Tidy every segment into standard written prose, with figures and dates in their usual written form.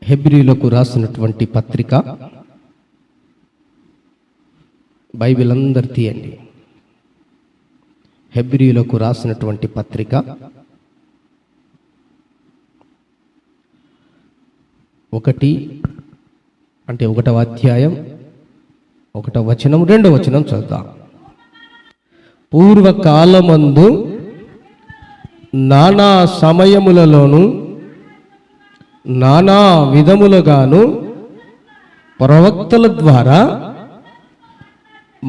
హెబ్రీలకు రాసినటువంటి పత్రిక. బైబిల్ అందరు తీయండి. హెబ్రీలకు రాసినటువంటి పత్రిక 1వ అధ్యాయం 1వ వచనం 2వ వచనం చదువుతాం. పూర్వకాలమందు నానా సమయములలోను నానా విధములుగాను ప్రవక్తల ద్వారా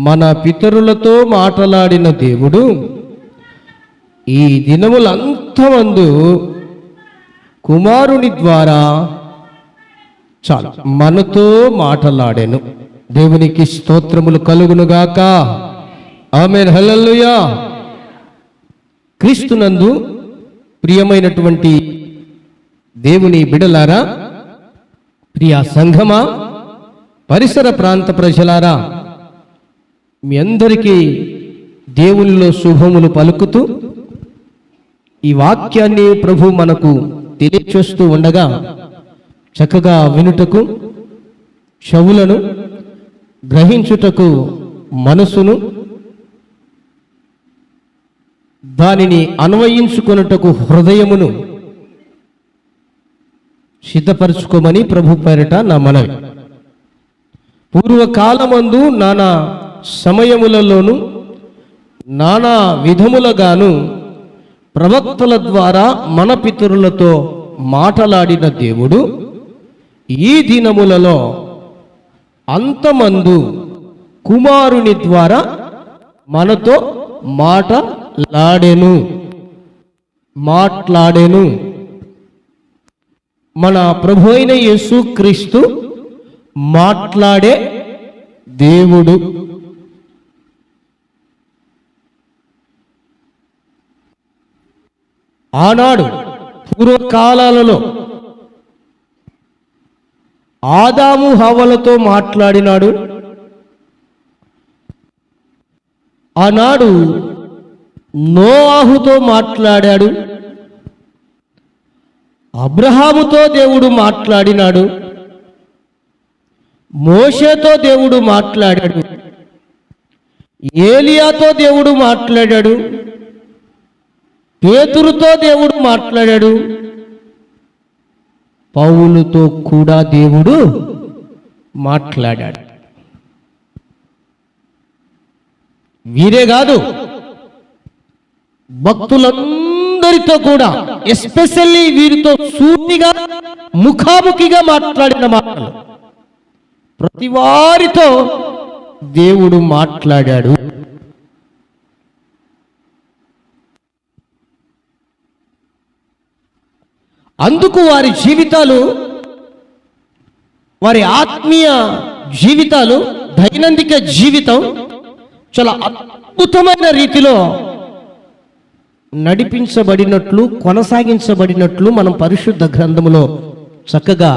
మన పితరులతో మాట్లాడిన దేవుడు ఈ దినములంతమందు కుమారుని ద్వారా మనతో మాట్లాడెను. దేవునికి స్తోత్రములు కలుగునుగాక. ఆమేన్, హల్లెలూయా. క్రీస్తునందు ప్రియమైనటువంటి దేవుని బిడలారా, ప్రియ సంఘమా, పరిసర ప్రాంత ప్రజలారా, మీ అందరికీ దేవునిలో శుభములు పలుకుతూ ఈ వాక్యాన్ని ప్రభు మనకు తెలియచేస్తూ ఉండగా చక్కగా వినుటకు చెవులను, గ్రహించుటకు మనసును, దానిని అన్వయించుకొనుటకు హృదయమును సిద్ధపరచుకోమని ప్రభు పేరిట నా మనవి. పూర్వకాలమందు నానా సమయములలోను నానా విధములుగాను ప్రవక్తల ద్వారా మన పితరులతో మాట్లాడిన దేవుడు ఈ దినములలో అంతమందు కుమారుని ద్వారా మనతో మాట్లాడెను. మన ప్రభు అయిన యేసుక్రీస్తు మాట్లాడే దేవుడు. ఆనాడు పూర్వకాలాలలో ఆదాము హవ్వలతో మాట్లాడినాడు. ఆనాడు నోవాహుతో మాట్లాడాడు. అబ్రహాముతో దేవుడు మాట్లాడినాడు. మోషేతో దేవుడు మాట్లాడాడు. ఏలియాతో దేవుడు మాట్లాడాడు. పేతురుతో దేవుడు మాట్లాడాడు. పౌలుతో కూడా దేవుడు మాట్లాడాడు. వీరే కాదు, భక్తులందరితో కూడా, ఎస్పెషల్లీ వీరితో సూటిగా ముఖాముఖిగా మాట్లాడిన మాటలు ప్రతి వారితో దేవుడు మాట్లాడాడు. అందుకు వారి జీవితాలు, వారి ఆత్మీయ జీవితాలు, దైనందిక జీవితం చాలా అద్భుతమైన రీతిలో నడిపించబడినట్లు, కొనసాగించబడినట్లు మనం పరిశుద్ధ గ్రంథములో చక్కగా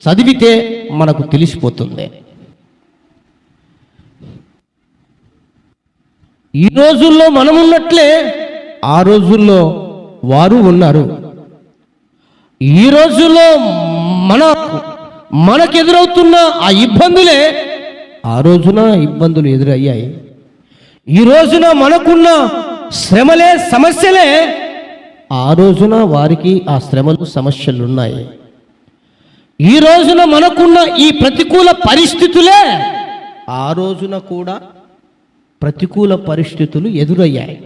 చదివితే మనకు తెలిసిపోతుంది. ఈ రోజుల్లో మనమున్నట్లే ఆ రోజుల్లో వారు ఉన్నారు. ఈ రోజుల్లో మనకెదురవుతున్న ఆ ఇబ్బందులే ఆ రోజున ఇబ్బందులు ఎదురయ్యాయి. ఈ రోజున మనకున్న శ్రమలే, సమస్యలే ఆ రోజున వారికి ఆ శ్రమలు, సమస్యలు ఉన్నాయి. ఈ రోజున మనకున్న ఈ ప్రతికూల పరిస్థితులే ఆ రోజున కూడా ప్రతికూల పరిస్థితులు ఎదురయ్యాయి.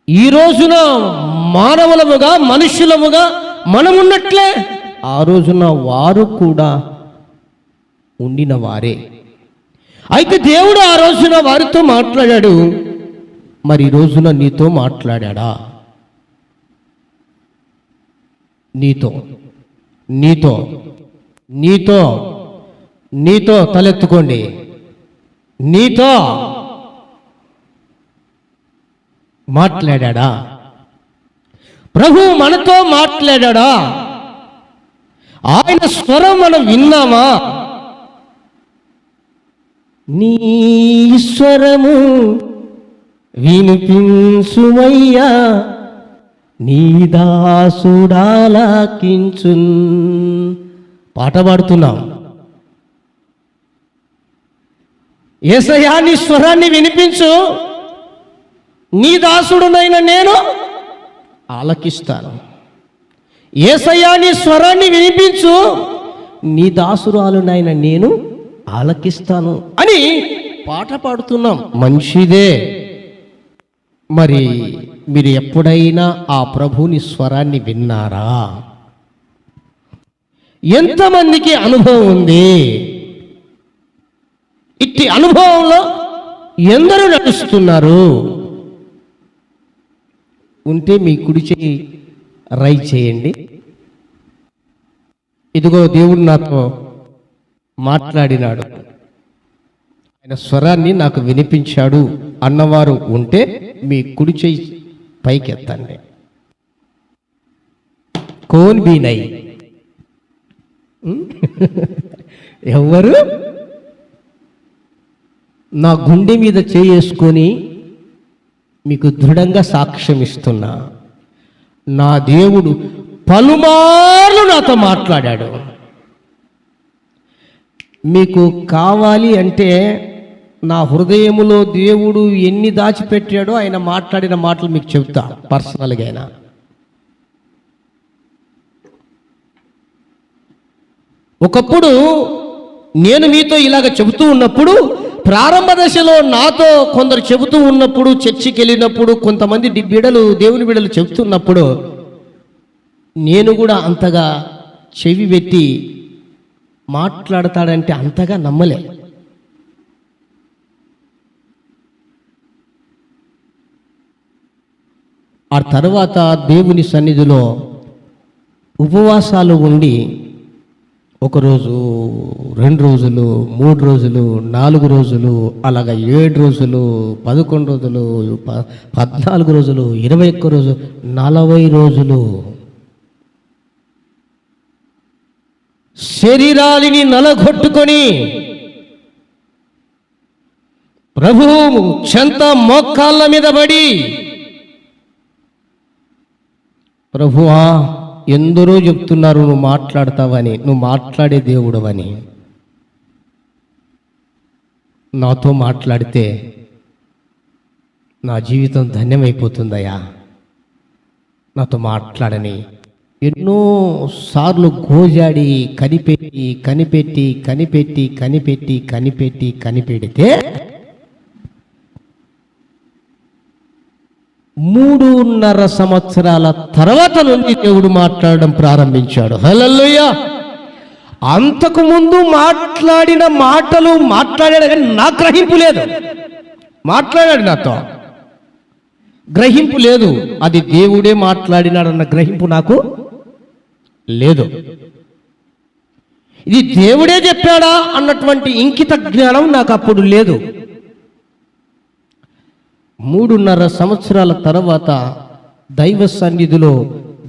ఈ రోజున మానవులముగా, మనుషులముగా మనమున్నట్లే ఆ రోజున వారు కూడా ఉండిన వారే. అయితే దేవుడు ఆ రోజున వారితో మాట్లాడాడు. మరి ఈ రోజున నీతో మాట్లాడా? నీతో నీతో నీతో నీతో తలెత్తుకోండి. నీతో మాట్లాడా? ప్రభు మనతో మాట్లాడా? ఆయన స్వరం మనం విన్నామా? నీ స్వరము వినిపించుమయ్యా నీ దాసుడాలకించున్. పాట పాడుతున్నాం. యేసయ్యా నీ స్వరాన్ని వినిపించు, నీ దాసుడునైన నేను ఆలకిస్తాను. యేసయ్యా నీ స్వరాన్ని వినిపించు, నీ దాసురాలునైన నేను ఆలకిస్తాను అని పాట పాడుతున్నాం. మంచిదే. మరి మీరు ఎప్పుడైనా ఆ ప్రభుని స్వరాన్ని విన్నారా? ఎంతమందికి అనుభవం ఉంది? ఇట్టి అనుభవంలో ఎందరూ నడుస్తున్నారు? ఉంటే మీ కుడి చేయి రై చేయండి. ఇదిగో దేవుడు నాతో మాట్లాడినాడు, ఆయన స్వరాన్ని నాకు వినిపించాడు అన్నవారు ఉంటే మీ కుడి చేయి పైకెత్తండి. కోన్ బీనై ఎవరు? నా గుండె మీద చేసుకొని మీకు దృఢంగా సాక్ష్యం ఇస్తున్నా, నా దేవుడు పలుమార్లు నాతో మాట్లాడాడు. మీకు కావాలి అంటే నా హృదయములో దేవుడు ఎన్ని దాచిపెట్టాడో ఆయన మాట్లాడిన మాటలు మీకు చెప్తా పర్సనల్గా. అయినా ఒకప్పుడు నేను మీతో ఇలాగ చెబుతూ ఉన్నప్పుడు, ప్రారంభ దశలో నాతో కొందరు చెబుతూ ఉన్నప్పుడు, చర్చికి వెళ్ళినప్పుడు కొంతమంది దేవుని బిడ్డలు చెబుతున్నప్పుడు నేను కూడా అంతగా చెవి పెట్టి మాట్లాడతాడంటే అంతగా నమ్మలే. ఆ తర్వాత దేవుని సన్నిధిలో ఉపవాసాలు ఉండి 1 రోజు, 2 రోజులు, 3 రోజులు, 4 రోజులు, అలాగా 7 రోజులు, 11 రోజులు, 14 రోజులు, 21 రోజులు, 40 రోజులు శరీరాలిని నలగొట్టుకొని ప్రభువు చెంత మోకాళ్ళ మీద పడి, ప్రభువా ఎందరో చెప్తున్నారు నువ్వు మాట్లాడతావని, నువ్వు మాట్లాడే దేవుడవని. నాతో మాట్లాడితే నా జీవితం ధన్యమైపోతుందయ్యా, నాతో మాట్లాడని ఎన్నో సార్లు గోజాడి కనిపెట్టి కనిపెట్టి కనిపెట్టి కనిపెట్టి కనిపెట్టి కనిపెడితే 3.5 సంవత్సరాల తర్వాత నుండి దేవుడు మాట్లాడడం ప్రారంభించాడు. హల్లెలూయా. అంతకుముందు మాట్లాడిన మాటలు మాట్లాడాడు కానీ నా గ్రహింపు లేదు. మాట్లాడాడు నాతో, గ్రహింపు లేదు. అది దేవుడే మాట్లాడినాడన్న గ్రహింపు నాకు లేదు. ఇది దేవుడే చెప్పాడా అన్నటువంటి ఇంకిత జ్ఞానం నాకు అప్పుడు లేదు. 3.5 సంవత్సరాల తర్వాత దైవ సన్నిధిలో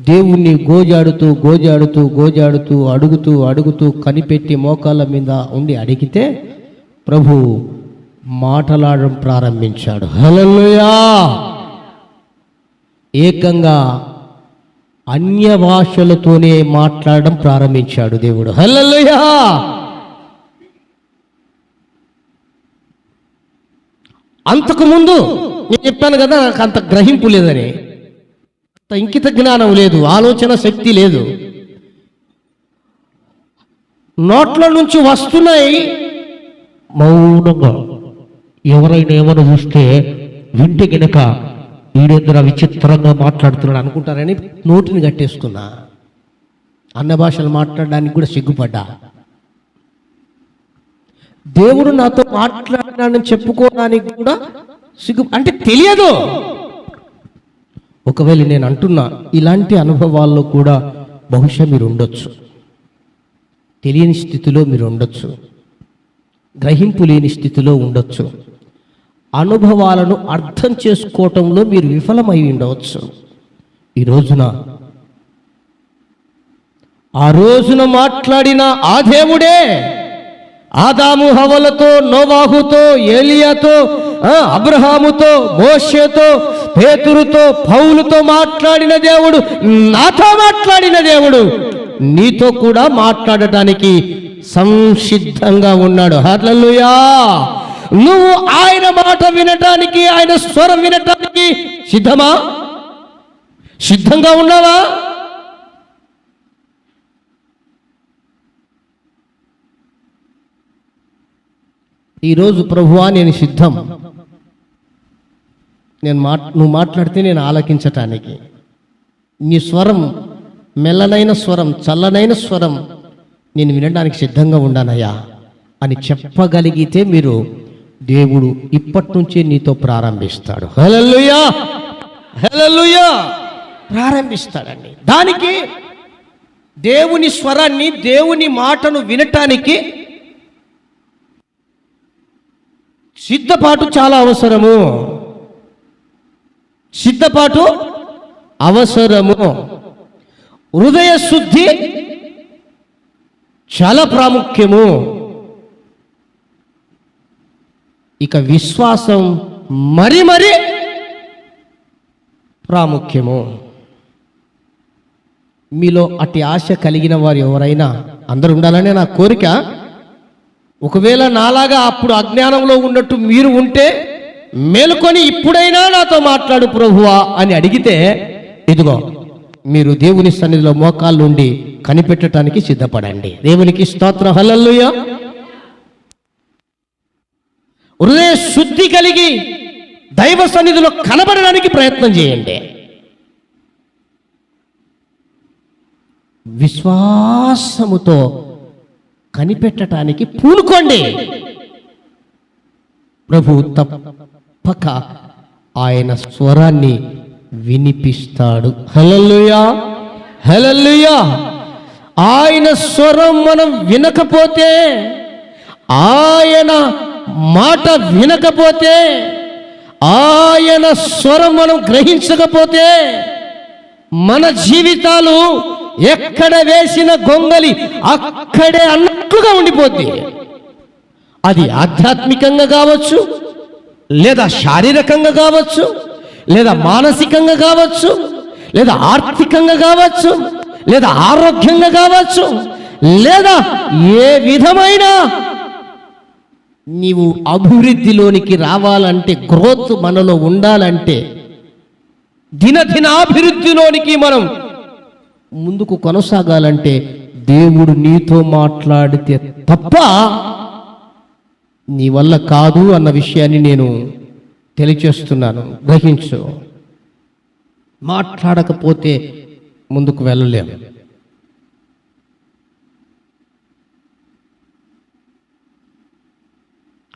దేవుణ్ణి గోజాడుతూ గోజాడుతూ గోజాడుతూ అడుగుతూ అడుగుతూ కనిపెట్టి మోకాళ్ళ మీద ఉండి అడిగితే ప్రభు మాట్లాడడం ప్రారంభించాడు. హల్లెలూయా. ఏకంగా అన్య భాషలతోనే మాట్లాడడం ప్రారంభించాడు దేవుడు. హల్లెలూయా. అంతకుముందు నేను చెప్పాను కదా, నాకు అంత గ్రహింపు లేదని, అంత ఇంకిత జ్ఞానం లేదు, ఆలోచన శక్తి లేదు. నోట్ల నుంచి వస్తున్నాయి మౌనంగా. ఎవరైనా ఏమైనా చూస్తే వింటే గనక వీడేంద్ర విచిత్రంగా మాట్లాడుతున్నాడు అనుకుంటారని నోటిని కట్టేసుకున్నా. అన్న భాషలు మాట్లాడడానికి కూడా సిగ్గుపడ్డా. దేవుడు నాతో మాట్లాడినాడని చెప్పుకోవడానికి కూడా అంటే తెలియదు. ఒకవేళ నేను అంటున్నా, ఇలాంటి అనుభవాల్లో కూడా బహుశా మీరు ఉండొచ్చు, తెలియని స్థితిలో మీరు ఉండొచ్చు, గ్రహింపు లేని స్థితిలో ఉండొచ్చు, అనుభవాలను అర్థం చేసుకోవటంలో మీరు విఫలమై ఉండవచ్చు. ఈ రోజున ఆ రోజున మాట్లాడిన ఆ దేవుడే ఆదాము హవ్వలతో, నోవాహుతో, ఏలియాతో, అబ్రహాముతో, మోషేతో, పేతురుతో, పౌలుతో మాట్లాడిన దేవుడు, నాతో మాట్లాడిన దేవుడు నీతో కూడా మాట్లాడటానికి సంసిద్ధంగా ఉన్నాడు. హల్లెలూయా! నువ్వు ఆయన మాట వినటానికి, ఆయన స్వరం వినటానికి సిద్ధంగా ఉన్నావా? ఈరోజు ప్రభువా నేను సిద్ధం, నువ్వు మాట్లాడితే నేను ఆలకించటానికి, నీ స్వరం మెల్లనైన స్వరం, చల్లనైన స్వరం నేను వినడానికి సిద్ధంగా ఉన్నానయ్యా అని చెప్పగలిగితే మీరు దేవుడు ఇప్పటి నుంచే నీతో ప్రారంభిస్తాడు. హల్లెలూయా, హల్లెలూయా, ప్రారంభిస్తాడండి. దానికి దేవుని స్వరాన్ని, దేవుని మాటను వినటానికి సిద్ధపాటు చాలా అవసరము. సిద్ధపాటు అవసరము. హృదయ శుద్ధి చాలా ప్రాముఖ్యము. ఇక విశ్వాసం మరి ప్రాముఖ్యము. మీలో అట్టి ఆశ కలిగిన వారు ఎవరైనా, అందరూ ఉండాలనే నా కోరిక. ఒకవేళ నాలాగా అప్పుడు అజ్ఞానంలో ఉన్నట్టు మీరు ఉంటే మేలుకొని ఇప్పుడైనా నాతో మాట్లాడు ప్రభువా అని అడిగితే, ఇదిగో మీరు దేవుని సన్నిధిలో మోకాళ్ళ నుండి కనిపెట్టడానికి సిద్ధపడండి. దేవునికి స్తోత్రం. హల్లెలూయా. హృదయ శుద్ధి కలిగి దైవ సన్నిధిలో కనబడడానికి ప్రయత్నం చేయండి. విశ్వాసముతో కనిపెట్టడానికి పూనుకోండి. ప్రభు తప్పక ఆయన స్వరాన్ని వినిపిస్తాడు. హల్లెలూయా, హల్లెలూయా. ఆయన స్వరం మనం వినకపోతే, ఆయన మాట వినకపోతే, ఆయన స్వరం మనం గ్రహించకపోతే మన జీవితాలు ఎక్కడ వేసిన గొంగలి అక్కడే అన్నట్లుగా ఉండిపోద్ది. అది ఆధ్యాత్మికంగా కావచ్చు, లేదా శారీరకంగా కావచ్చు, లేదా మానసికంగా కావచ్చు, లేదా ఆర్థికంగా కావచ్చు, లేదా ఆరోగ్యంగా కావచ్చు, లేదా ఏ విధమైన నీవు అభివృద్ధిలోనికి రావాలంటే, గ్రోత్ మనలో ఉండాలంటే, దినదినాభివృద్ధిలోనికి మనం ముందుకు కొనసాగాలంటే దేవుడు నీతో మాట్లాడితే తప్ప నీ వల్ల కాదు అన్న విషయాన్ని నేను తెలియచేస్తున్నాను. గ్రహించు. మాట్లాడకపోతే ముందుకు వెళ్ళలేము.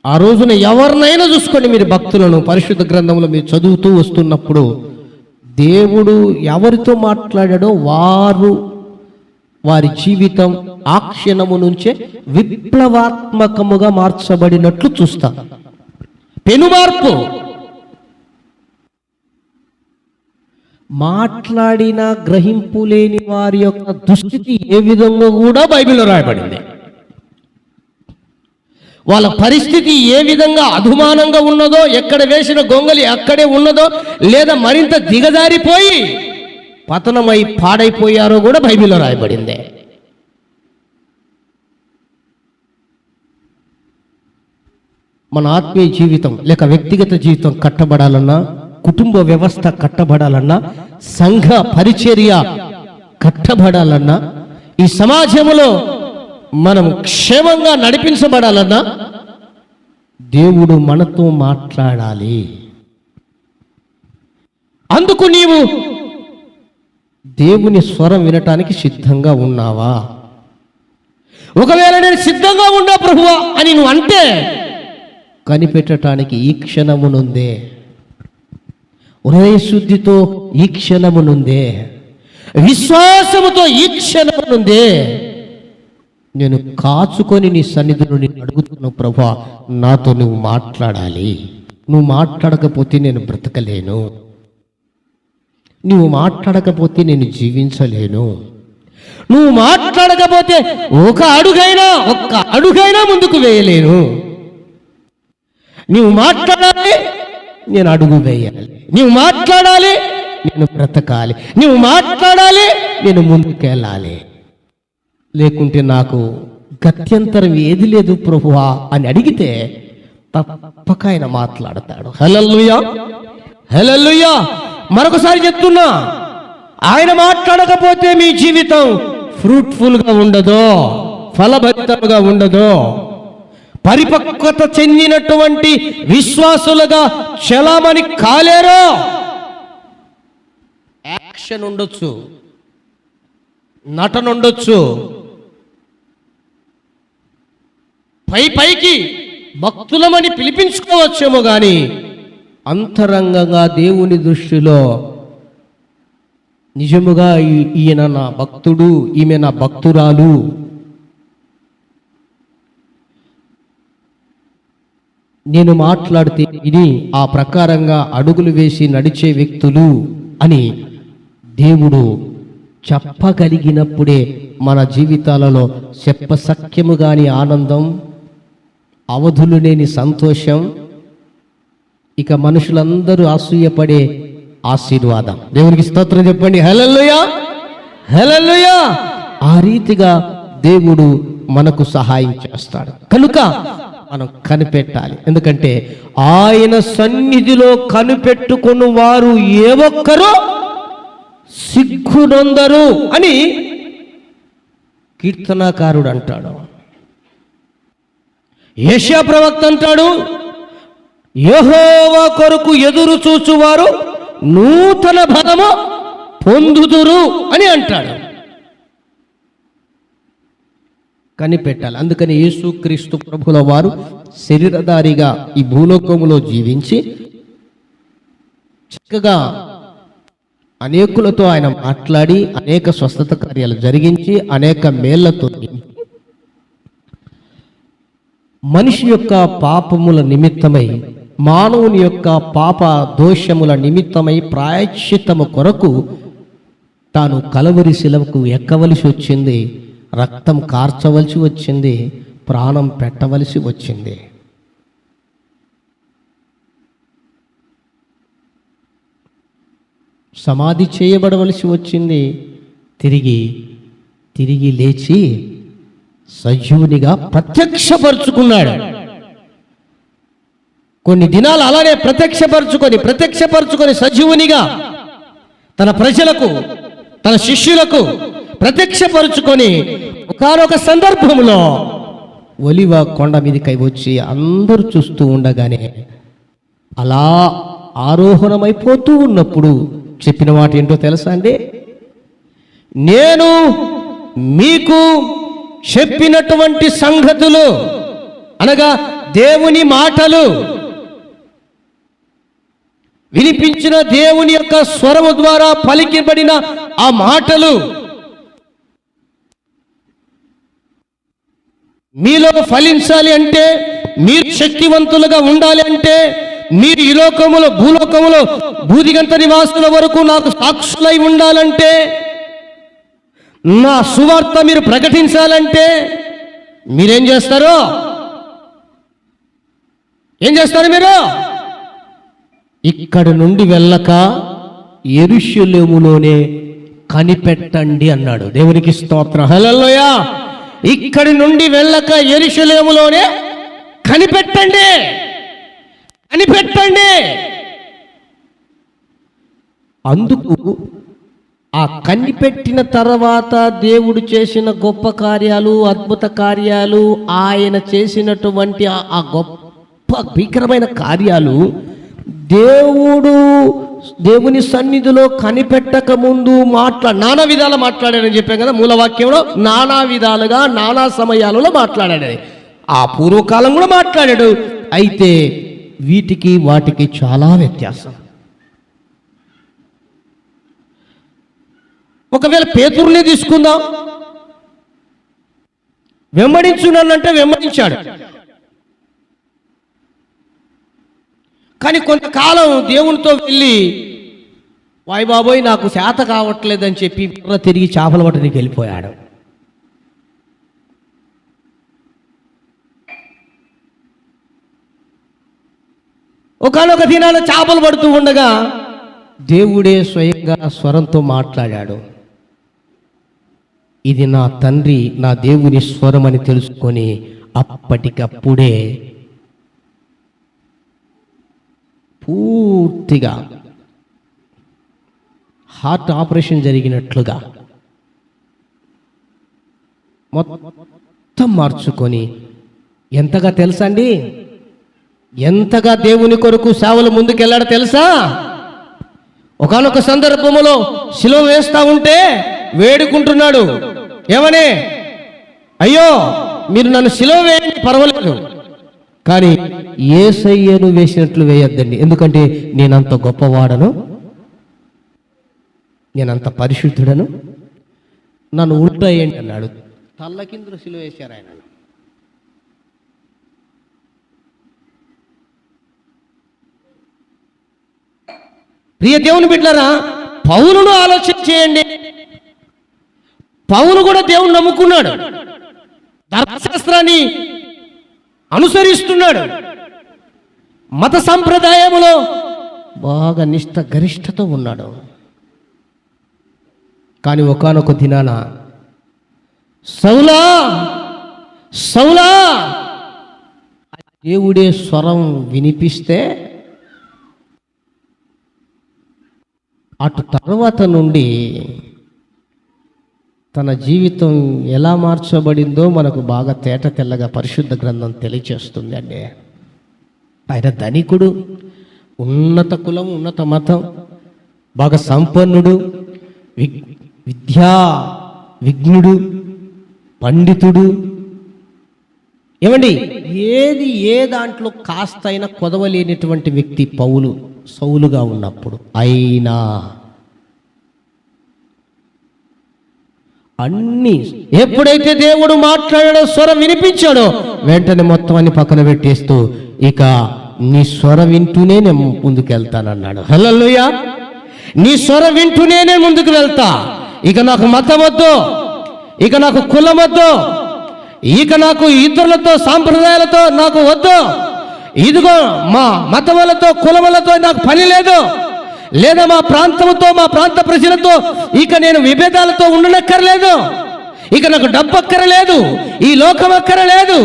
ఆ రోజున ఎవరినైనా చూసుకోండి, మీరు భక్తులను పరిశుద్ధ గ్రంథంలో మీరు చదువుతూ వస్తున్నప్పుడు దేవుడు ఎవరితో మాట్లాడాడో వారి జీవితం ఆ క్షణము నుంచే విప్లవాత్మకముగా మార్చబడినట్లు చూస్తాం. పెనుమార్పు. మాట్లాడిన గ్రహింపు లేని వారి యొక్క దుస్థితి ఏ విధంగా కూడా బైబిల్లో రాయబడింది. వాళ్ళ పరిస్థితి ఏ విధంగా అధుమానంగా ఉన్నదో, ఎక్కడ వేసిన గొంగలి అక్కడే ఉన్నదో, లేదా మరింత దిగజారిపోయి పతనమై పాడైపోయారో కూడా బైబిల్లో రాయబడింది. మన ఆత్మీయ జీవితం లేక వ్యక్తిగత జీవితం కట్టబడాలన్నా, కుటుంబ వ్యవస్థ కట్టబడాలన్నా, సంఘ పరిచర్య కట్టబడాలన్నా, ఈ సమాజంలో మనం క్షేమంగా నడిపించబడాలన్నా దేవుడు మనతో మాట్లాడాలి. అందుకు నీవు దేవుని స్వరం వినటానికి సిద్ధంగా ఉన్నావా? ఒకవేళ నేను సిద్ధంగా ఉన్నా ప్రభువా అని నువ్వు అంటే కనిపెట్టడానికి ఈ క్షణమునుందే, హృదయ శుద్ధితో ఈ క్షణమునుందే, విశ్వాసముతో ఈ క్షణమునుందే నేను కాచుకొని నీ సన్నిధిలో నేను అడుగుతున్నాను, ప్రభువా నాతో నువ్వు మాట్లాడాలి. నువ్వు మాట్లాడకపోతే నేను బ్రతకలేను, నువ్వు మాట్లాడకపోతే నేను జీవించలేను, నువ్వు మాట్లాడకపోతే ఒక్క అడుగైనా ముందుకు వేయలేను. నీవు మాట్లాడాలి, నేను అడుగు వేయాలి. నీవు మాట్లాడాలి, నేను బ్రతకాలి. నీవు మాట్లాడాలి, నేను ముందుకెళ్ళాలి. లేకుంటే నాకు గత్యంతరం ఏది లేదు ప్రభువా అని అడిగితే తప్పక ఆయన మాట్లాడతాడు. హల్లెలూయా, హల్లెలూయా. మరొకసారి చెప్తున్నా, ఆయన మాట్లాడకపోతే మీ జీవితం ఫ్రూట్ఫుల్గా ఉండదు, ఫలభరితంగా ఉండదు. పరిపక్వత చెందినటువంటి విశ్వాసులుగా చలామణి కాలేరు. యాక్షన్ ఉండొచ్చు, నటన ఉండొచ్చు, పైకి భక్తులమని పిలిపించుకోవచ్చేమో కానీ అంతరంగంగా దేవుని దృష్టిలో నిజముగా ఈయన నా భక్తుడు, ఈమె నా భక్తురాలు, నేను మాట్లాడితే ఇది ఆ ప్రకారంగా అడుగులు వేసి నడిచే వ్యక్తులు అని దేవుడు చెప్పగలిగినప్పుడే మన జీవితాలలో చెప్పసఖ్యము గాని ఆనందం, అవధులు లేని సంతోషం, ఇక మనుషులందరూ అసూయపడే ఆశీర్వాదం. దేవునికి స్తోత్రం చెప్పండి. హల్లెలూయా, హల్లెలూయా. ఆ రీతిగా దేవుడు మనకు సహాయం చేస్తాడు. కనుక మనం కనిపెట్టాలి. ఎందుకంటే ఆయన సన్నిధిలో కనిపెట్టుకుని వారు ఏ ఒక్కరూ సిగ్గునొందరు అని కీర్తనాకారుడు అంటాడు. యెషయా ప్రవక్త అంటాడు, యెహోవా కొరకు ఎదురు చూచువారు నూతన బలము పొందుదురు అని అంటాడు. కనిపెట్టాలి. అందుకని యేసుక్రీస్తు ప్రభుల వారు శరీరధారిగా ఈ భూలోకములో జీవించి చక్కగా అనేకులతో ఆయన మాట్లాడి అనేక స్వస్థత కార్యాలు జరిగించి అనేక మేళ్లతో మనిషి యొక్క పాపముల నిమిత్తమై, మానవుని యొక్క పాప దోషముల నిమిత్తమై ప్రాయశ్చిత్తము కొరకు తాను కలవరి శిలువకు ఎక్కవలసి వచ్చింది, రక్తం కార్చవలసి వచ్చింది, ప్రాణం పెట్టవలసి వచ్చింది. సమాధి చేయబడవలసి వచ్చింది. తిరిగి లేచి సజీవునిగా ప్రత్యక్షపరుచుకున్నాడు. కొన్ని దినాలు అలానే ప్రత్యక్షపరుచుకొని సజీవునిగా తన ప్రజలకు, తన శిష్యులకు ప్రత్యక్షపరుచుకొని ఒకానొక సందర్భంలో ఒలివ కొండ మీదకై వచ్చి అందరూ చూస్తూ ఉండగానే అలా ఆరోహణమైపోతూ ఉన్నప్పుడు చెప్పిన మాట ఏంటో తెలుసా అండి? నేను మీకు చెప్పినటువంటి సంగతులు అనగా దేవుని మాటలు, వినిపించిన దేవుని యొక్క స్వరము ద్వారా పలికిబడిన ఆ మాటలు మీలో ఫలించాలి అంటే, మీరు శక్తివంతులుగా ఉండాలి అంటే, మీరు ఈ లోకములో భూలోకములో భూదిగంత నివాసుల వరకు నాకు సాక్షులై ఉండాలంటే, నా సువార్త మీరు ప్రకటించాలంటే మీరేం చేస్తారు? ఏం చేస్తారు మీరు? ఇక్కడి నుండి వెళ్ళక యెరూషలేములోనే కనిపెట్టండి అన్నాడు. దేవునికి స్తోత్రం. హల్లెలూయా. ఇక్కడి నుండి వెళ్ళక యెరూషలేములోనే కనిపెట్టండి. అందుకు ఆ కనిపెట్టిన తర్వాత దేవుడు చేసిన గొప్ప కార్యాలు, అద్భుత కార్యాలు, ఆయన చేసినటువంటి ఆ గొప్ప భీకరమైన కార్యాలు దేవుని సన్నిధిలో కనిపెట్టక ముందు నానా విధాలు మాట్లాడాడని చెప్పాం కదా మూలవాక్యంలో. నానా విధాలుగా నానా సమయాలలో మాట్లాడాడు. ఆ పూర్వకాలం కూడా మాట్లాడాడు. అయితే వీటికి వాటికి చాలా వ్యత్యాసం. ఒకవేళ పేతురునే తీసుకుందాం. వెంబడించునంటే వెంబడించాడు, కానీ కొంతకాలం దేవునితో వెళ్ళి వాయి బాబోయ్ నాకు చేత కావట్లేదని చెప్పి తిరిగి చేపల పట్టడానికి వెళ్ళిపోయాడు. ఒకానొక దినాన చేపలు పడుతూ ఉండగా దేవుడే స్వయంగా స్వరంతో మాట్లాడాడు. ఇది నా తండ్రి, నా దేవుని స్వరం అని తెలుసుకొని అప్పటికప్పుడే పూర్తిగా హార్ట్ ఆపరేషన్ జరిగినట్లుగా మొత్తం మార్చుకొని, ఎంతగా తెలుసా అండి, ఎంతగా దేవుని కొరకు సేవలు ముందుకెళ్ళాడో తెలుసా? ఒకానొక సందర్భంలో శిలువ వేస్తా ఉంటే వేడుకుంటున్నాడు. ఏమని? అయ్యో మీరు నన్ను శిలువ వేయండి పర్వాలేదు, కానీ యేసయ్యను వేసినట్లు వేయొద్దండి, ఎందుకంటే నేనంత గొప్పవాడను, నేనంత పరిశుద్ధుడను, నన్ను ఉల్టా వేయండి అన్నాడు. తల్ల కిందులు శిలువ వేశారు ఆయన. ప్రియ దేవుని బిడ్డలారా, పౌలును ఆలోచన చేయండి. పౌలు కూడా దేవుని నమ్ముకున్నాడు, ధర్మశాస్త్రాన్ని అనుసరిస్తున్నాడు, మత సంప్రదాయములో బాగా గరిష్టతో ఉన్నాడు. కానీ ఒకానొక దినాన సౌలా సౌలా దేవుడే స్వరం వినిపిస్తే అటు తర్వాత నుండి తన జీవితం ఎలా మార్చబడిందో మనకు బాగా తేట తెల్లగా పరిశుద్ధ గ్రంథం తెలియచేస్తుంది అండి. ఆయన ధనికుడు, ఉన్నత కులం, ఉన్నత మతం, బాగా సంపన్నుడు, విజ్ఞుడు, పండితుడు. ఏమండి, ఏ దాంట్లో కాస్తైనా కొదవలేనటువంటి వ్యక్తి పౌలు సౌలుగా ఉన్నప్పుడు. అయినా అన్ని ఎప్పుడైతే దేవుడు మాట్లాడాడో, స్వరం వినిపించాడో, వెంటనే మొత్తం అన్ని పక్కన పెట్టేస్తూ ఇక నీ స్వరం వింటూనే నేను ముందుకు వెళ్తానన్నాడు. హల్లెలూయా! నీ స్వరం వింటూనే నేను ముందుకు వెళ్తా. ఇక నాకు మతం వద్దు, ఇక నాకు కులం వద్దు, ఇక నాకు ఇతరులతో సాంప్రదాయాలతో నాకు వద్దు, ఇదిగో మా మతములతో కులములతో నాకు పని లేదు, లేదా మా ప్రాంతంతో మా ప్రాంత ప్రజలతో ఇక నేను విభేదాలతో ఉండనక్కర్లేదు, ఇక నాకు డబ్బు అక్కరలేదు, ఈ లోకం అక్కరలేదు,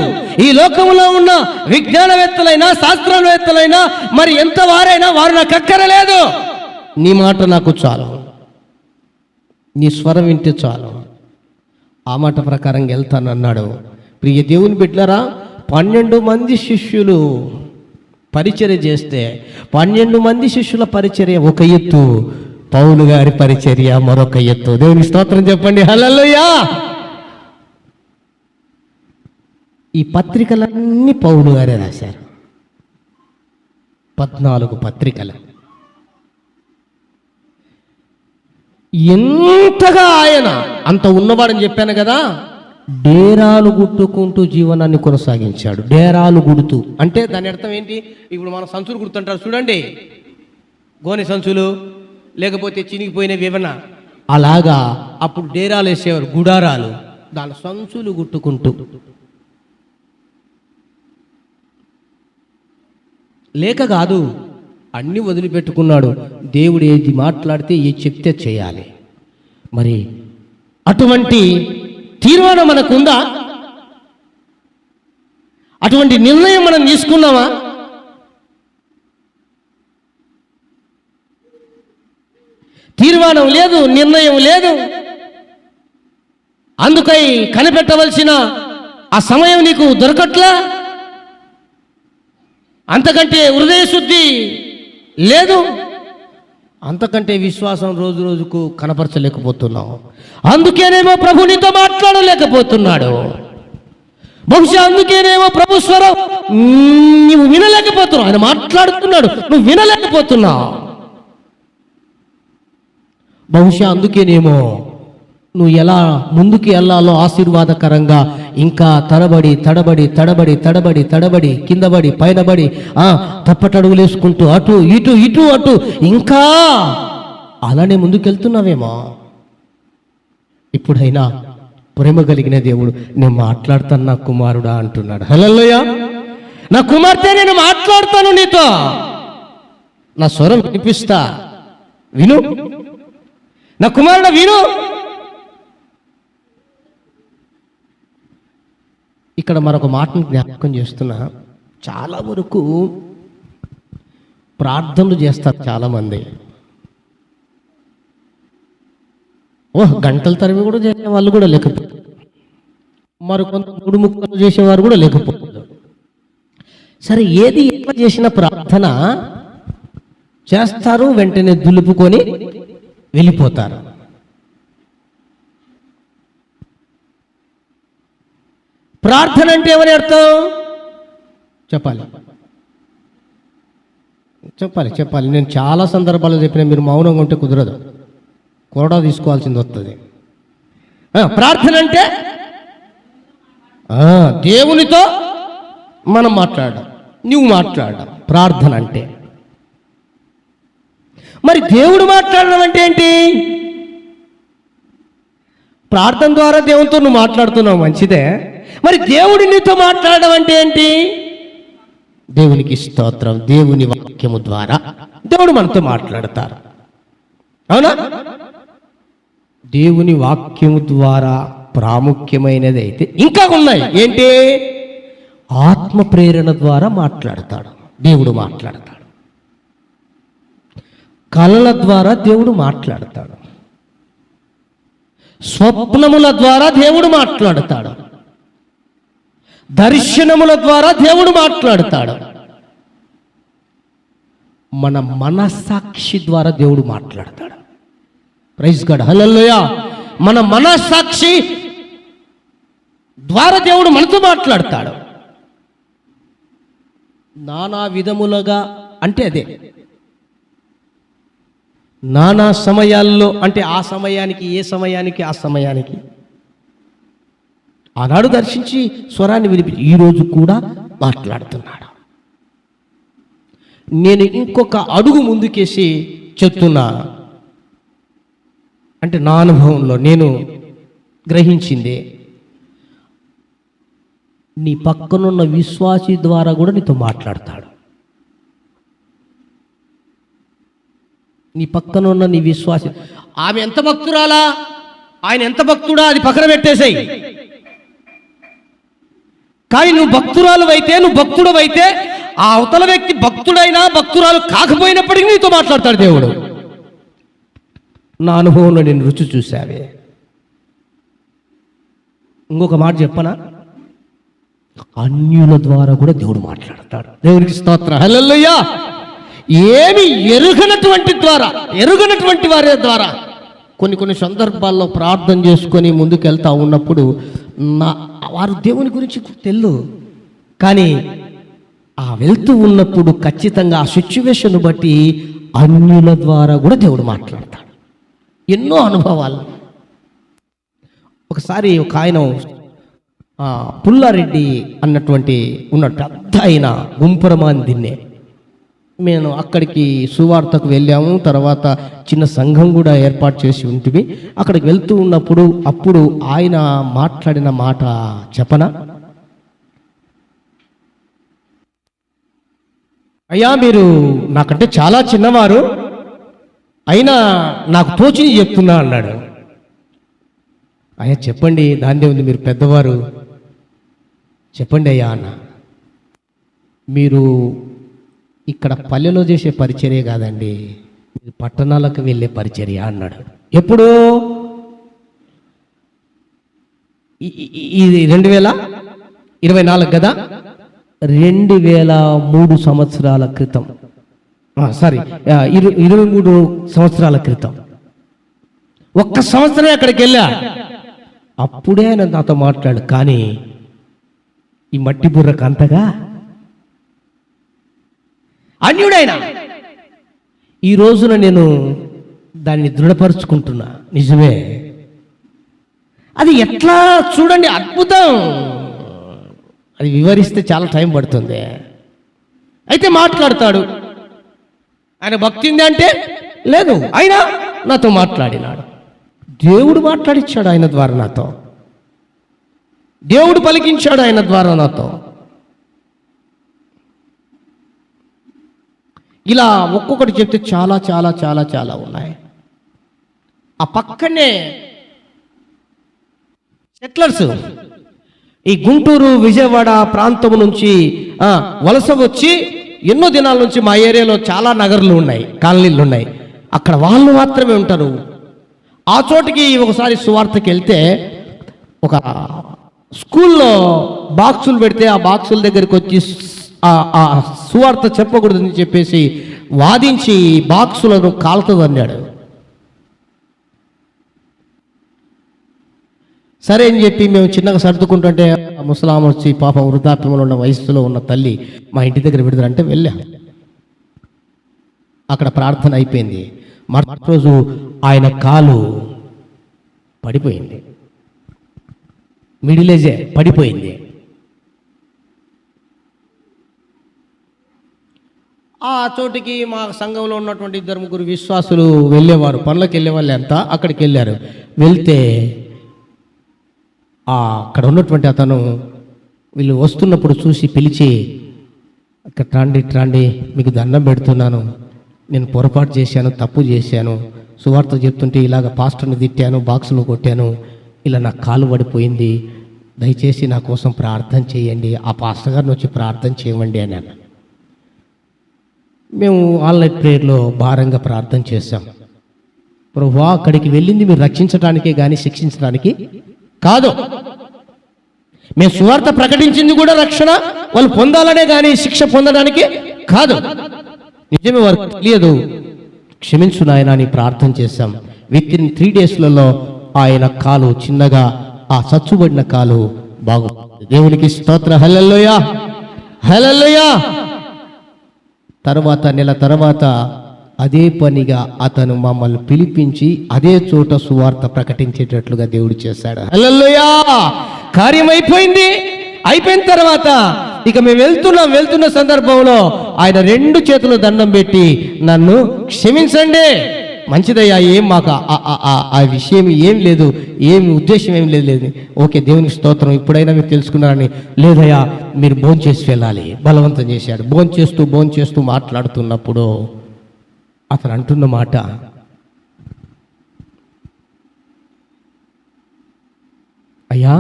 ఈ లోకంలో ఉన్న విజ్ఞానవేత్తలైనా శాస్త్రవేత్తలైనా మరి ఎంత వారైనా వారు నాకు అక్కరలేదు, నీ మాట నాకు చాలు, నీ స్వరం వింటే చాలు, ఆ మాట ప్రకారంగా వెళ్తానన్నాడు. ప్రియ దేవుని బిడ్డలారా, 12 మంది శిష్యులు పరిచర్య చేస్తే 12 మంది శిష్యుల పరిచర్య ఒక ఎత్తు, పౌలు గారి పరిచర్య మరొక ఎత్తు. దేవుని స్తోత్రం చెప్పండి. హల్లెలూయా! ఈ పత్రికలన్నీ పౌలు గారే రాశారు, 14 పత్రికలు. ఎంతగా ఆయన అంత ఉన్నవాడని చెప్పాను కదా, డేరాలు గుట్టుకుంటూ జీవనాన్ని కొనసాగించాడు. డేరాలు గుడుతూ అంటే దాని అర్థం ఏంటి? ఇప్పుడు మన సంచులు గుర్తుంటారు చూడండి, గోనె సంచులు, లేకపోతే చినిగిపోయినవి ఏమన్నా, అలాగా అప్పుడు డేరాలు వేసేవారు, గుడారాలు, దాని సంచులు గుట్టుకుంటూ. లేక కాదు, అన్ని వదిలిపెట్టుకున్నాడు. దేవుడు ఏది మాట్లాడితే ఏది చెప్తే చేయాలి. మరి అటువంటి తీర్మానం మనకుందా? అటువంటి నిర్ణయం మనం తీసుకున్నామా? తీర్మానం లేదు, నిర్ణయం లేదు. అందుకై కనిపెట్టవలసిన ఆ సమయం నీకు దొరకట్లా, అంతకంటే హృదయ శుద్ధి లేదు, అంతకంటే విశ్వాసం రోజు రోజుకు కనపరచలేకపోతున్నావు. అందుకేనేమో ప్రభు నీతో మాట్లాడలేకపోతున్నాడు. బహుశా అందుకేనేమో ప్రభు స్వరం నువ్వు వినలేకపోతున్నావు. ఆయన మాట్లాడుతున్నాడు, నువ్వు వినలేకపోతున్నావు. బహుశా అందుకేనేమో నువ్వు ఎలా ముందుకు వెళ్ళాలో ఆశీర్వాదకరంగా ఇంకా తడబడి తడబడి తడబడి తడబడి తడబడి కిందబడి పైనబడి తప్పటడుగులు వేసుకుంటూ అటు ఇటు ఇటు అటు ఇంకా అలానే ముందుకెళ్తున్నావేమో. ఇప్పుడైనా ప్రేమ కలిగిన దేవుడు, నేను మాట్లాడతాను నా కుమారుడా అంటున్నాడు. హల్లెలూయా! నా కుమార్తె, నేను మాట్లాడతాను నీతో. నా స్వరం వినిపిస్తా, విను, నా కుమారుడు విను. ఇక్కడ మరొక మాటను జ్ఞాపకం చేస్తున్నా. చాలా వరకు ప్రార్థనలు చేస్తారు చాలామంది. గంటల తరమి కూడా చేసే వాళ్ళు కూడా లేకపోతే, మరికొంత 3 ముక్కలు చేసేవారు కూడా లేకపోతే, సరే ఏది ఎట్లా చేసిన ప్రార్థన చేస్తారు, వెంటనే దులుపుకొని వెళ్ళిపోతారు. ప్రార్థన అంటే ఏమని అర్థం? చెప్పాలి చెప్పాలి చెప్పాలి నేను చాలా సందర్భాల్లో చెప్పిన, మీరు మౌనంగా ఉంటే కుదరదు, కొరడా తీసుకోవాల్సింది వస్తుంది. ప్రార్థన అంటే దేవునితో మనం మాట్లాడడం, నువ్వు మాట్లాడడం ప్రార్థన అంటే. మరి దేవుడు మాట్లాడడం అంటే ఏంటి? ప్రార్థన ద్వారా దేవునితో నువ్వు మాట్లాడుతున్నావు, మంచిదే. మరి దేవుడి నీతో మాట్లాడడం అంటే ఏంటి? దేవునికి స్తోత్రం, దేవుని వాక్యము ద్వారా దేవుడు మనతో మాట్లాడతారు, అవునా? దేవుని వాక్యము ద్వారా ప్రాముఖ్యమైనది అయితే ఇంకా ఉన్నాయి. ఏంటి? ఆత్మ ప్రేరణ ద్వారా మాట్లాడతాడు దేవుడు, మాట్లాడతాడు. కళల ద్వారా దేవుడు మాట్లాడతాడు, స్వప్నముల ద్వారా దేవుడు మాట్లాడతాడు, దర్శనముల ద్వారా దేవుడు మాట్లాడతాడు, మన మనస్సాక్షి ద్వారా దేవుడు మాట్లాడతాడు. ప్రైజ్ గాడ్, హల్లెలూయా. మన మనస్సాక్షి ద్వారా దేవుడు మనతో మాట్లాడతాడు. నానా విధములుగా అంటే అదే, నానా సమయాల్లో అంటే ఆ సమయానికి, ఏ సమయానికి ఆ సమయానికి. ఆనాడు దర్శించి స్వరాన్ని వినిపించి ఈరోజు కూడా మాట్లాడుతున్నాడు. నేను ఇంకొక అడుగు ముందుకేసి చెప్తున్నా, అంటే నా అనుభవంలో నేను గ్రహించింది, నీ పక్కనున్న విశ్వాసి ద్వారా కూడా నీతో మాట్లాడతాడు. నీ పక్కనున్న నీ విశ్వాసి, ఆమె ఎంత భక్తురాలా, ఆయన ఎంత భక్తుడా, అది పక్కన పెట్టేసాయి. కానీ నువ్వు భక్తురాలు అయితే, నువ్వు భక్తుడు అయితే, ఆ అవతల వ్యక్తి భక్తుడైనా భక్తురాలు కాకపోయినప్పటికీ నీతో మాట్లాడతాడు దేవుడు. నా అనుభవంలో నేను రుచి చూశావే. ఇంకొక మాట చెప్పనా, అన్యుల ద్వారా కూడా దేవుడు మాట్లాడతాడు. దేవునికి స్తోత్రం, హల్లెలూయా. ఏమి ఎరుగనటువంటి వారి ద్వారా కొన్ని సందర్భాల్లో ప్రార్థన చేసుకొని ముందుకు వెళ్తా ఉన్నప్పుడు వారు దేవుని గురించి తెలియదు, కానీ ఆ వెళ్తూ ఉన్నప్పుడు ఖచ్చితంగా ఆ సిచ్యువేషన్ బట్టి అన్యుల ద్వారా కూడా దేవుడు మాట్లాడతాడు. ఎన్నో అనుభవాలు. ఒకసారి ఒక ఆయన పుల్లారెడ్డి అన్నటువంటి ఉన్న పెద్ద ఆయన గుంపురమాన్ దిన్నే, మేము అక్కడికి సువార్తకు వెళ్ళాము. తర్వాత చిన్న సంఘం కూడా ఏర్పాటు చేసి ఉంటుంది. అక్కడికి వెళ్తూ ఉన్నప్పుడు అప్పుడు ఆయన మాట్లాడిన మాట చెప్పనా? అయ్యా, మీరు నాకంటే చాలా చిన్నవారు, అయినా నాకు తోచింది చెప్తున్నా అన్నాడు. అయ్యా చెప్పండి, దాన్నే ఉంది, మీరు పెద్దవారు, చెప్పండి అయ్యా అన్న. మీరు ఇక్కడ పల్లెలో చేసే పరిచర్య కాదండి, పట్టణాలకు వెళ్ళే పరిచర్య అన్నాడు. ఎప్పుడు? ఇది 2024 కదా, 2003 సంవత్సరాల క్రితం, సారీ 23 సంవత్సరాల క్రితం. ఒక్క సంవత్సరం అక్కడికి వెళ్ళా. అప్పుడే ఆయన నాతో మాట్లాడు. కానీ ఈ మట్టి బుర్రకు అంతగా అన్యుడైనా ఈ రోజున నేను దాన్ని దృఢపరుచుకుంటున్నా. నిజమే, అది ఎట్లా చూడండి, అద్భుతం. అది వివరిస్తే చాలా టైం పడుతుంది. అయితే మాట్లాడతాడు. ఆయన భక్తి ఉంది అంటే లేదు, అయినా నాతో మాట్లాడినాడు. దేవుడు మాట్లాడిచ్చాడు ఆయన ద్వారా నాతో, దేవుడు పలికించాడు ఆయన ద్వారా నాతో. ఇలా ఒక్కొక్కటి చెప్తే చాలా చాలా చాలా చాలా ఉన్నాయి. ఆ పక్కనే సెటిలర్స్ ఈ గుంటూరు విజయవాడ ప్రాంతం నుంచి వలస వచ్చి ఎన్నో దినాల నుంచి మా ఏరియాలో చాలా నగర్లు ఉన్నాయి, కాలనీలు ఉన్నాయి. అక్కడ వాళ్ళు మాత్రమే ఉంటారు. ఆ చోటికి ఒకసారి సువార్తకి వెళ్తే ఒక స్కూల్లో బాక్సులు పెడితే ఆ బాక్సుల దగ్గరికి వచ్చి ఆ సువార్త చెప్పకూడదని చెప్పేసి వాదించి బాక్సులను కాలుతుందన్నాడు. సరే అని చెప్పి మేము చిన్నగా సర్దుకుంటుంటే ముసలాం వచ్చి పాప వృద్ధాప్యంలో ఉన్న వయస్సులో ఉన్న తల్లి మా ఇంటి దగ్గర విడుదలంటే వెళ్ళాం. అక్కడ ప్రార్థన అయిపోయింది. మరుసటి రోజు ఆయన కాలు పడిపోయింది, మిడిల్ ఏజే పడిపోయింది. ఆ చోటికి మా సంఘంలో ఉన్నటువంటి 2-3 విశ్వాసులు వెళ్ళేవారు, పనులకు వెళ్ళేవాళ్ళు అంతా అక్కడికి వెళ్ళారు. వెళ్తే అక్కడ ఉన్నటువంటి అతను వీళ్ళు వస్తున్నప్పుడు చూసి పిలిచి, అక్కడ రాండి, మీకు దండం పెడుతున్నాను, నేను పొరపాటు చేశాను, తప్పు చేశాను, సువార్త చెప్తుంటే ఇలాగ పాస్టర్ని తిట్టాను, బాక్సులు కొట్టాను, ఇలా నా కాలు పడిపోయింది, దయచేసి నా కోసం ప్రార్థన చేయండి, ఆ పాస్టర్ గారిని వచ్చి ప్రార్థన చేయమండి అని అన్నాను. మేము ఆన్లైన్ ప్రేయర్లో భారంగా ప్రార్థన చేశాం. ప్రభువా, అక్కడికి వెళ్ళింది మీరు రక్షించడానికే కానీ శిక్షించడానికి కాదు. మేము సువార్త ప్రకటించింది కూడా రక్షణ వాళ్ళు పొందాలనే కానీ శిక్ష పొందడానికి కాదు. నిజమే, వారికి తెలియదు, క్షమించు నాయన అని ప్రార్థన చేశాం. వితిన్ 3 డేస్లలో ఆయన కాలు చిన్నగా, ఆ చచ్చుబడిన కాలు బాగుంది. దేవునికి స్తోత్ర. హల్లెలూయా, హల్లెలూయా. తర్వాత నెల తర్వాత అదే పనిగా అతను మమ్మల్ని పిలిపించి అదే చోట సువార్త ప్రకటించేటట్లుగా దేవుడు చేశాడు. హల్లెలూయా. కార్యం అయిపోయింది. అయిపోయిన తర్వాత ఇక మేము వెళ్తున్న సందర్భంలో ఆయన 2 చేతులు దండం పెట్టి, నన్ను క్షమించండి, మంచిదయ్యా, ఏం మాకు ఆ విషయం ఏం లేదు, ఏమి ఉద్దేశం ఏం లేదు. ఓకే, దేవునికి స్తోత్రం, ఇప్పుడైనా మీరు తెలుసుకున్నారని. లేదయ్యా, మీరు భోంచేసి వెళ్ళాలి, బలవంతం చేశాడు. భోంచేస్తూ మాట్లాడుతున్నప్పుడు అతను అంటున్న మాట, అయ్యా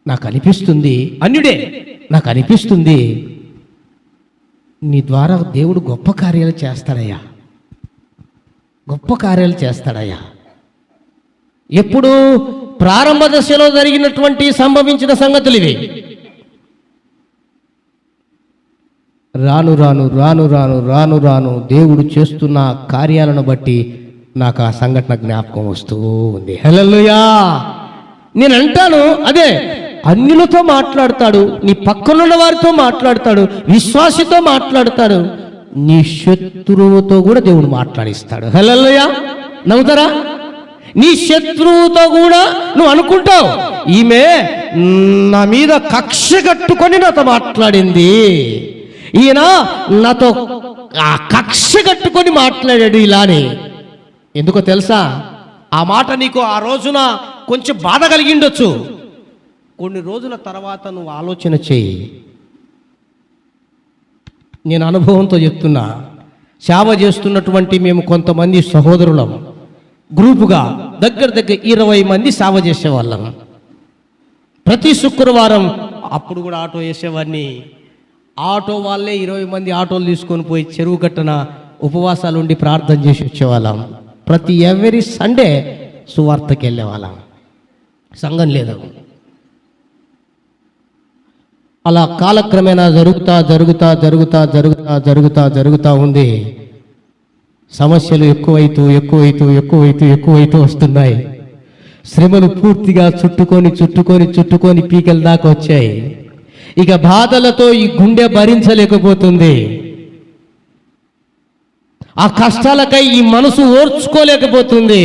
నాకు అనిపిస్తుంది, అన్యుడే, నాకు అనిపిస్తుంది నీ ద్వారా దేవుడు గొప్ప కార్యాలు చేస్తాడయ్యా, గొప్ప కార్యాలు చేస్తాడయ్యా. ఎప్పుడు? ప్రారంభ దశలో జరిగినటువంటి సంభవించిన సంగతులు ఇవి. రాను రాను దేవుడు చేస్తున్న కార్యాలను బట్టి నాకు ఆ సంఘటన జ్ఞాపకం వస్తూ ఉంది. హల్లెలూయా. నేను అంటాను, అదే అన్యులతో మాట్లాడతాడు, నీ పక్కనున్న వారితో మాట్లాడతాడు, విశ్వాసితో మాట్లాడతాడు, నీ శత్రువుతో కూడా దేవుడు మాట్లాడిస్తాడు. హల్లెలూయా. నమ్ముతారా? నీ శత్రువుతో కూడా నువ్వు అనుకుంటావు, ఈమె నా మీద కక్ష కట్టుకొని నాతో మాట్లాడింది, ఈయన నాతో కక్ష కట్టుకొని మాట్లాడాడు ఇలానే. ఎందుకో తెలుసా? ఆ మాట నీకు ఆ రోజున కొంచెం బాధ కలిగిండొచ్చు. కొన్ని రోజుల తర్వాత నువ్వు ఆలోచన చేయి. నేను అనుభవంతో చెప్తున్నా. సేవ చేస్తున్నటువంటి మేము కొంతమంది సహోదరులం గ్రూపుగా దగ్గర 20 మంది సేవ చేసేవాళ్ళం. ప్రతి శుక్రవారం, అప్పుడు కూడా ఆటో వేసేవాడిని, ఆటో వాళ్ళే 20 మంది ఆటోలు తీసుకొని పోయి చెరువు కట్టన ఉపవాసాలు ఉండి ప్రార్థన చేసి వచ్చేవాళ్ళం. ప్రతి ఎవరీ సండే సువార్తకి వెళ్ళేవాళ్ళం. సంఘం లేదు. అలా కాలక్రమేణా జరుగుతా ఉంది. సమస్యలు ఎక్కువైతూ వస్తున్నాయి. శ్రమలు పూర్తిగా చుట్టుకొని పీకల దాకా వచ్చాయి. ఇక బాధలతో ఈ గుండె భరించలేకపోతుంది. ఆ కష్టాలకై ఈ మనసు ఓర్చుకోలేకపోతుంది.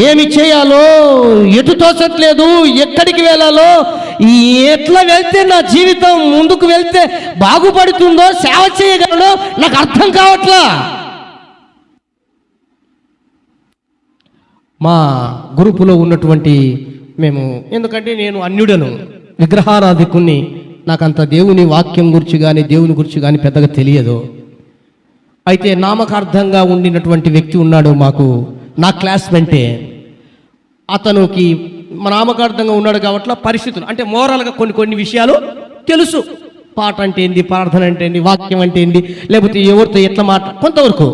ఏమి చేయాలో ఎటు తోచట్లేదు, ఎక్కడికి వెళ్ళాలో, ఎట్లా వెళ్తే నా జీవితం ముందుకు వెళ్తే బాగుపడుతుందో, సేవ చేయగలడో నాకు అర్థం కావట్లా. మా గ్రూపులో ఉన్నటువంటి మేము, ఎందుకంటే నేను అన్యుడను, విగ్రహారాధికుణ్ణి, నాకంత దేవుని వాక్యం గురించి కానీ దేవుని గురించి కానీ పెద్దగా తెలియదు. అయితే నామకార్థంగా ఉండినటువంటి వ్యక్తి ఉన్నాడు మాకు, నా క్లాస్మేటే. అతనికి నామకార్థంగా ఉన్నాడు కాబట్టి పరిస్థితులు అంటే మోరల్గా కొన్ని విషయాలు తెలుసు. పాట అంటే ఏంది, ప్రార్థన అంటే ఏంది, వాక్యం అంటే ఏంది, లేకపోతే ఎవరితో ఎట్లా కొంతవరకు.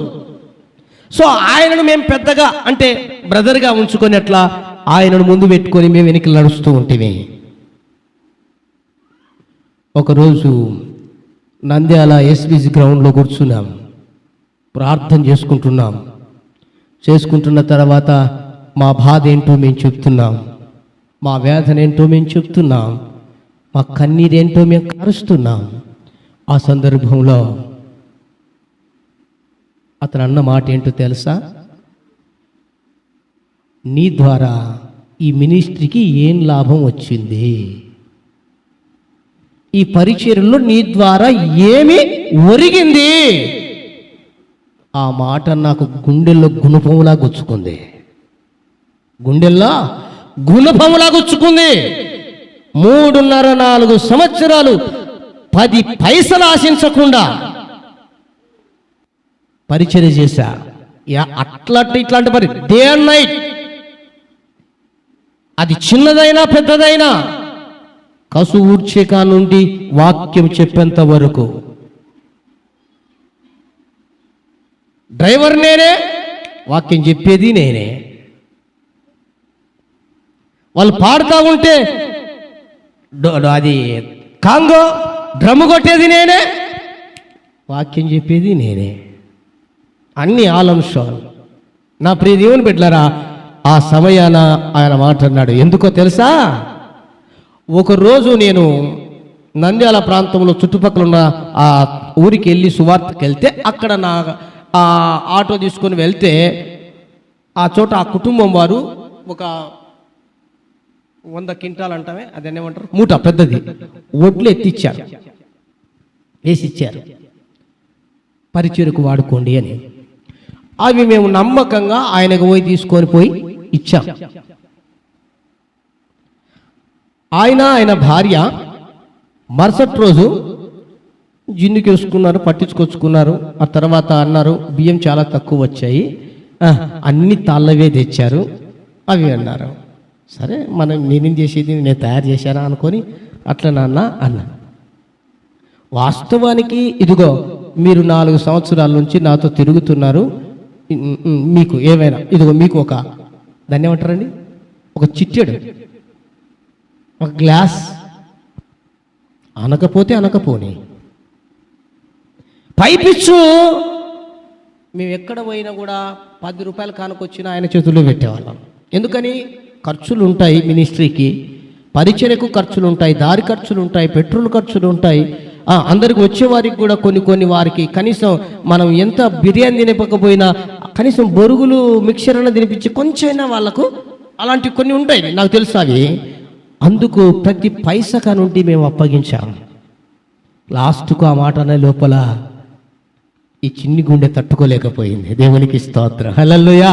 సో ఆయనను మేము పెద్దగా అంటే బ్రదర్గా ఉంచుకొని అట్లా ఆయనను ముందు పెట్టుకొని మేము వెనక్కి నడుస్తూ ఉంటేమి. ఒకరోజు నంద్యాల ఎస్బీసీ గ్రౌండ్లో కూర్చున్నాం, ప్రార్థన చేసుకుంటున్న తర్వాత మా బాధ ఏంటో మేము చెప్తున్నాం, మా వేదన ఏంటో మేము చెప్తున్నాం, మా కన్నీరేంటో మేము కారుస్తున్నాం. ఆ సందర్భంలో అతను అన్న మాట ఏంటో తెలుసా? నీ ద్వారా ఈ మినిస్ట్రీకి ఏం లాభం వచ్చింది, ఈ పరిచర్యలో నీ ద్వారా ఏమి ఒరిగింది? ఆ మాట నాకు గుండెల్లో గుణపంలా గుచ్చుకుంది. 3.5-4 సంవత్సరాలు 10 పైసలు ఆశించకుండా పరిచర్య చేశా. ఇట్లాంటి పని డే అండ్ నైట్, అది చిన్నదైనా పెద్దదైనా, కసు ఊడ్చేక నుండి వాక్యం చెప్పేంత వరకు. డ్రైవర్ నేనే, వాక్యం చెప్పేది నేనే. వాళ్ళు పాడుతూ ఉంటే అది కాంగో డ్రమ్ము కొట్టేది నేనే, వాక్యం చెప్పేది నేనే. అన్ని ఆలంశాలు. నా ప్రియ దేవుని బిడ్డలారా, ఆ సమయాన ఆయన మాట అన్నాడు. ఎందుకో తెలుసా? ఒకరోజు నేను నంద్యాల ప్రాంతంలో చుట్టుపక్కల ఉన్న ఆ ఊరికి వెళ్ళి సువార్తకి వెళ్తే, అక్కడ నా ఆటో తీసుకొని వెళ్తే ఆ చోట ఆ కుటుంబం వారు ఒక 100 క్వింటాలు అంటామే, అదేమంటారు మూట పెద్దది ఒడ్లు ఎత్తిచ్చారు, వేసిచ్చారు, పరిచర్యకు వాడుకోండి అని. అవి మేము నమ్మకంగా ఆయనకు తీసుకొని పోయి ఇచ్చాం. ఆయన భార్య మరుసటి రోజు జిన్నుకి వేసుకున్నారు, పట్టించుకొచ్చుకున్నారు. ఆ తర్వాత అన్నారు, బియ్యం చాలా తక్కువ వచ్చాయి, అన్ని తాళ్ళవే తెచ్చారు అవి అన్నారు. సరే, నేనేం చేసేది, నేను తయారు చేశానా అనుకొని అట్లా నాన్న అన్నా. వాస్తవానికి ఇదిగో మీరు 4 సంవత్సరాల నుంచి నాతో తిరుగుతున్నారు, మీకు ఏమైనా ఇదిగో మీకు ఒక దాన్ని ఏమంటారండి, ఒక చిట్టెడు, ఒక గ్లాస్ అనకపోని పైపిచ్చు. మేము ఎక్కడ పోయినా కూడా 10 రూపాయలు కానుకొచ్చినా ఆయన చేతుల్లో పెట్టేవాళ్ళం. ఎందుకని? ఖర్చులు ఉంటాయి, మినిస్ట్రీకి పరిచర్యకు ఖర్చులు ఉంటాయి, దారి ఖర్చులు ఉంటాయి, పెట్రోల్ ఖర్చులు ఉంటాయి. అందరికి వచ్చేవారికి కూడా కొన్ని వారికి కనీసం మనం ఎంత బిర్యానీ తినకపోయినా కనీసం బొరుగులు మిక్చర్ అన్న తినిపించి కొంచెమైనా వాళ్ళకు అలాంటి కొన్ని ఉంటాయి, నాకు తెలుసు అవి. అందుకు ప్రతి పైసా నుండి మేము అప్పగించాం. లాస్ట్కు ఆ మాట అనే లోపల ఈ చిన్ని గుండె తట్టుకోలేకపోయింది. దేవునికి స్తోత్రం, హల్లెలూయా.